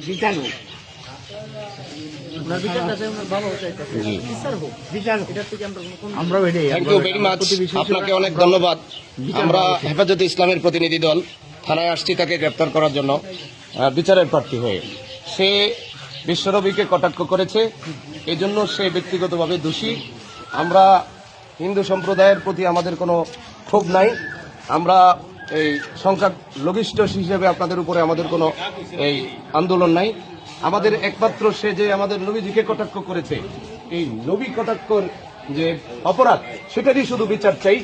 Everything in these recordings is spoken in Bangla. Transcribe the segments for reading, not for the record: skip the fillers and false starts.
বীজাণু আপনাকে অনেক ধন্যবাদ। আমরা হেফাজতে ইসলামের প্রতিনিধি দল থানায় আসছি তাকে গ্রেপ্তার করার জন্য, বিচারের প্রার্থী হয়ে। সে বিশ্বনবীকে কটাক্ষ করেছে, এই জন্য সে ব্যক্তিগতভাবে দোষী। আমরা হিন্দু সম্প্রদায়ের প্রতি আমাদের কোনো ক্ষোভ নাই। আমরা এই সংখ্যালঘিষ্ঠ হিসেবে আপনাদের উপরে আমাদের কোনো এই আন্দোলন নাই। আমাদের একমাত্র সে যে আমাদের নবীজিকে কটাক্ষ করেছে, এই নবী কটাক্ষর যে অপরাধ, সেটারই শুধু বিচার চাই।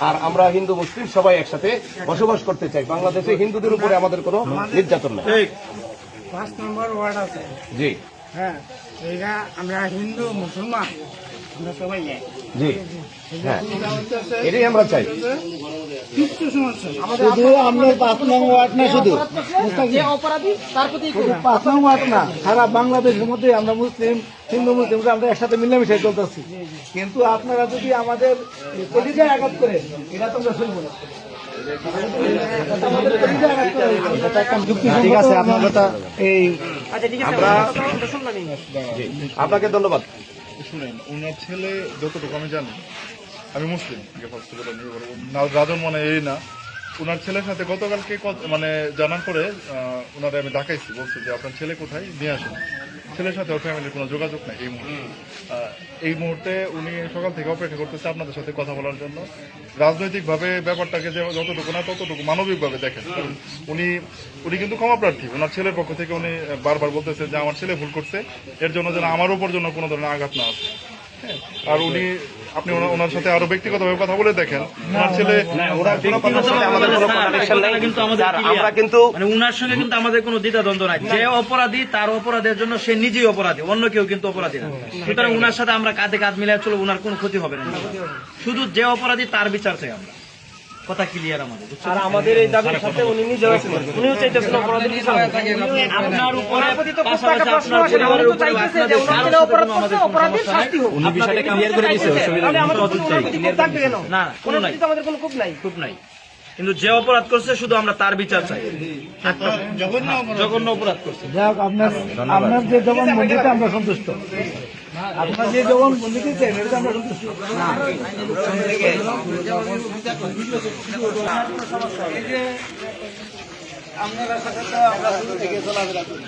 আর আমরা হিন্দু মুসলিম সবাই একসাথে বসবাস করতে চাই। বাংলাদেশে হিন্দুদের উপরে আমাদের কোনো নির্যাতন নেই। 5 নম্বর ওয়ার্ড আছে, জি হ্যাঁ, এইটা আমরা হিন্দু মুসলমান আমরা সবাই এক। জি হ্যাঁ, এটাই আমরা চাই। কিচ্ছু সমস্যা নেই। শুধু আমরা 5 নং ওয়ার্ড না, শুধু যে অপরাধী তার প্রতি 5 নং ওয়ার্ড না, সারা বাংলাদেশের মধ্যে আমরা মুসলিম হিন্দু মুসলিমরা আমরা একসাথে মিলেমিশে চলতেছি। কিন্তু আপনারা যদি আমাদের কলিজায় আঘাত করে, এটা তো আমরা শুনবো না। ঠিক আছে, আপনার কথা এই আপনাকে ধন্যবাদ। শুনেন, ওনার ছেলে যতটুকু আমি জানি, আমি মুসলিম, রাজন মানে এই না, ওনার ছেলের সাথে গতকালকে মানে জানার পরে ওনারে আমি ডাকাইছি, বলছি যে আপনার ছেলে কোথায়, নিয়ে আসুন। ছেলের সাথে ওর ফ্যামিলির কোনো যোগাযোগ নাই এই মুহূর্তে। উনি সকাল থেকে অপেক্ষা করতেছে আপনাদের সাথে কথা বলার জন্য। রাজনৈতিকভাবে ব্যাপারটাকে যে যতটুকু না ততটুকু মানবিকভাবে দেখেন। উনি কিন্তু ক্ষমা প্রার্থী। ওনার ছেলের পক্ষ থেকে উনি বারবার বলতেছে যে আমার ছেলে ভুল করছে, এর জন্য যেন আমার উপর জন্য কোনো ধরনের আঘাত না আসে। আর আপনি ওনার সাথে আরো ব্যক্তিগতভাবে কথা বলে দেখেন। ওনার ছেলে আমরা কিন্তু উনার সঙ্গে কিন্তু আমাদের কোনো দ্বিধাদ্বন্দ্ব নাই। যে অপরাধী তার অপরাধের জন্য সে নিজেই অপরাধী, অন্য কেউ কিন্তু অপরাধী না। সুতরাং উনার সাথে আমরা কাঁধে কাঁধ মিলিয়ে চলো, উনার কোনো ক্ষতি হবে না। শুধু যে অপরাধী তার বিচার চাই আমরা। কথা ক্লিয়ার আমাদের। আর আমাদের এই দাবির সাথে উনি নিজেও আছেন, উনিও চাইতেছেন অপরাধীর বিচার হোক। আপনার উপরে পাশাপাশি আপনার পরিবারের উপরে আপনাদের অপরাধ করতে অপরাধীর শাস্তি হোক। উনি বিষয়টা ক্লিয়ার করে দিয়েছে, অসুবিধা নেই। না, কোনো নাই, আমাদের কোনো খুব নাই। কিন্তু যে অপরাধ করছে শুধু আমরা তার বিচার চাই। জঘন্য অপরাধ করছে। যাক, আপনার যে জবানবন্দিতে আমরা সন্তুষ্ট। আপনার যে জবানবন্দি দিচ্ছেন এটাতে আমরা সন্তুষ্ট। আপনারা সাথে তো আমরা শুরু থেকে চলাফেরা করি।